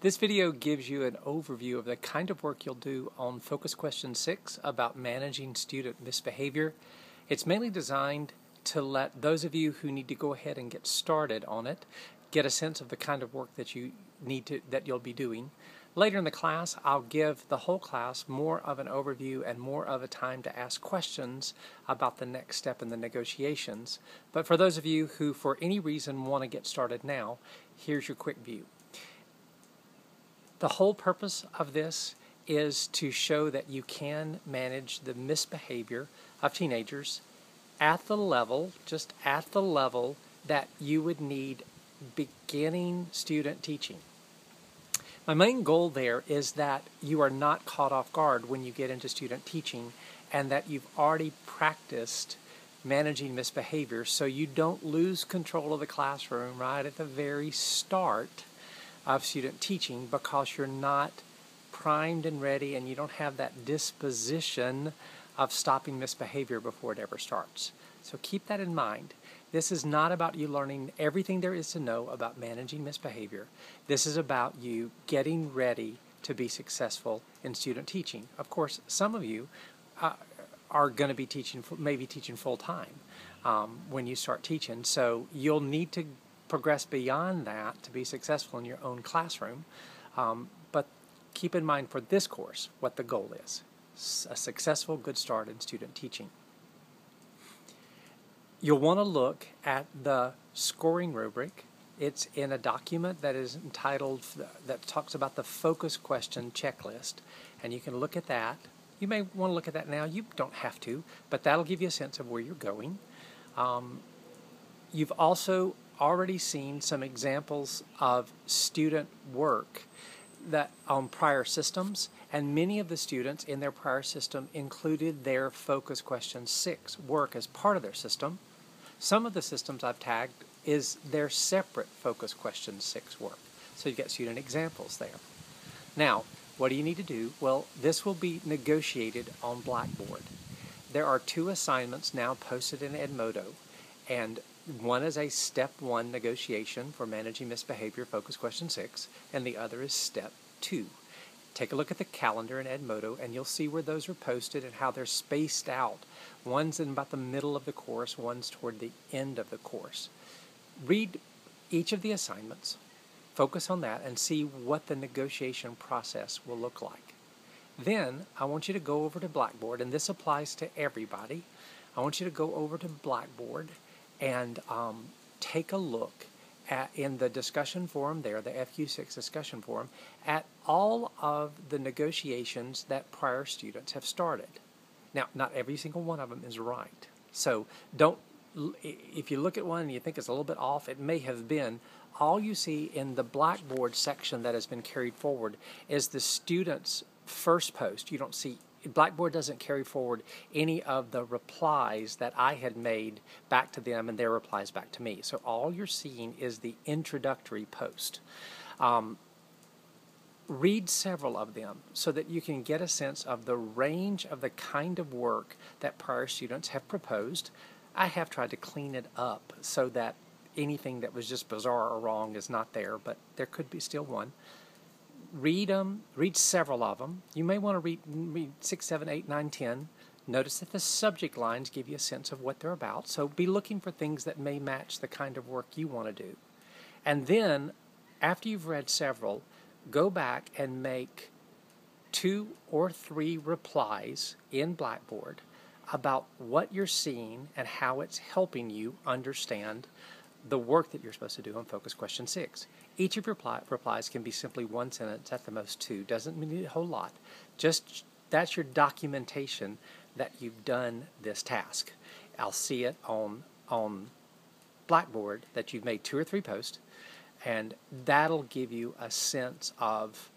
This video gives you an overview of the kind of work you'll do on Focus Question 6 about managing student misbehavior. It's mainly designed to let those of you who need to go ahead and get started on it get a sense of the kind of work that you'll be doing. Later in the class, I'll give the whole class more of an overview and more of a time to ask questions about the next step in the negotiations. But for those of you who for any reason want to get started now, here's your quick view. The whole purpose of this is to show that you can manage the misbehavior of teenagers at the level, just at the level that you would need beginning student teaching. My main goal there is that you are not caught off guard when you get into student teaching and that you've already practiced managing misbehavior so you don't lose control of the classroom right at the very start of student teaching because you're not primed and ready and you don't have that disposition of stopping misbehavior before it ever starts. So keep that in mind. This is not about you learning everything there is to know about managing misbehavior. This is about you getting ready to be successful in student teaching. Of course, some of you are going to be teaching, maybe teaching full-time when you start teaching, so you'll need to progress beyond that to be successful in your own classroom. But keep in mind for this course what the goal is: a successful, good start in student teaching. You'll want to look at the scoring rubric. It's in a document that is entitled, that talks about the focus question checklist, and you can look at that. You may want to look at that now. You don't have to, but that'll give you a sense of where you're going. You've also already seen some examples of student work that on prior systems, and many of the students in their prior system included their Focus Question 6 work as part of their system. Some of the systems I've tagged is their separate Focus Question 6 work. So you've got student examples there. Now, what do you need to do? Well, this will be negotiated on Blackboard. There are 2 assignments now posted in Edmodo, and one is a Step 1 negotiation for managing misbehavior, Focus Question 6, and the other is Step 2. Take a look at the calendar in Edmodo, and you'll see where those are posted and how they're spaced out. One's in about the middle of the course, one's toward the end of the course. Read each of the assignments, focus on that, and see what the negotiation process will look like. Then, I want you to go over to Blackboard, and this applies to everybody. I want you to go over to Blackboard and take a look at, in the discussion forum there, the FQ6 discussion forum, at all of the negotiations that prior students have started. Now, not every single one of them is right. So don't, if you look at one and you think it's a little bit off, it may have been. All you see in the Blackboard section that has been carried forward is the student's first post. You don't see, Blackboard doesn't carry forward any of the replies that I had made back to them and their replies back to me. So all you're seeing is the introductory post. Read several of them so that you can get a sense of the range of the kind of work that prior students have proposed. I have tried to clean it up so that anything that was just bizarre or wrong is not there, but there could be still one. Read them, read several of them. You may want to read 6, 7, 8, 9, 10. Notice that the subject lines give you a sense of what they're about, so be looking for things that may match the kind of work you want to do. And then, after you've read several, go back and make 2 or 3 replies in Blackboard about what you're seeing and how it's helping you understand the work that you're supposed to do on Focus Question 6. Each of your replies can be simply 1 sentence, at the most 2. Doesn't mean a whole lot. Just that's your documentation that you've done this task. I'll see it on Blackboard that you've made 2 or 3 posts, and that'll give you a sense of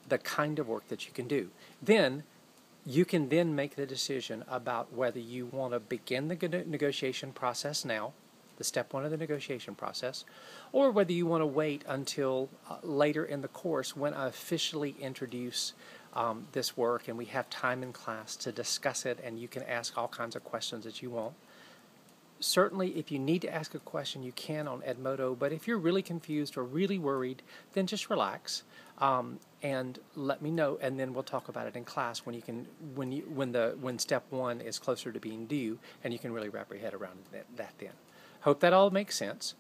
the kind of work that you can do. Then you can then make the decision about whether you want to begin the negotiation process now, the Step 1 of the negotiation process, or whether you want to wait until later in the course when I officially introduce this work and we have time in class to discuss it and you can ask all kinds of questions that you want. Certainly, if you need to ask a question, you can on Edmodo, but if you're really confused or really worried, then just relax and let me know, and then we'll talk about it in class when step one is closer to being due, and you can really wrap your head around that then. Hope that all makes sense.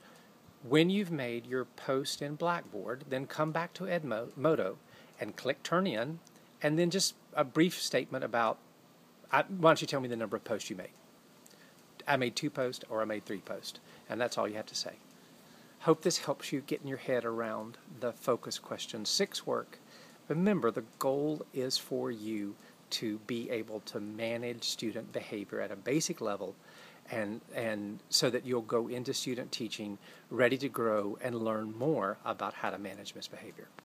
When you've made your post in Blackboard, then come back to Edmodo and click Turn In, and then just a brief statement about, why don't you tell me the number of posts you made? I made 2 posts or I made 3 posts, and that's all you have to say. Hope this helps you get in your head around the focus question 6 work. Remember, the goal is for you to be able to manage student behavior at a basic level, and so that you'll go into student teaching ready to grow and learn more about how to manage misbehavior.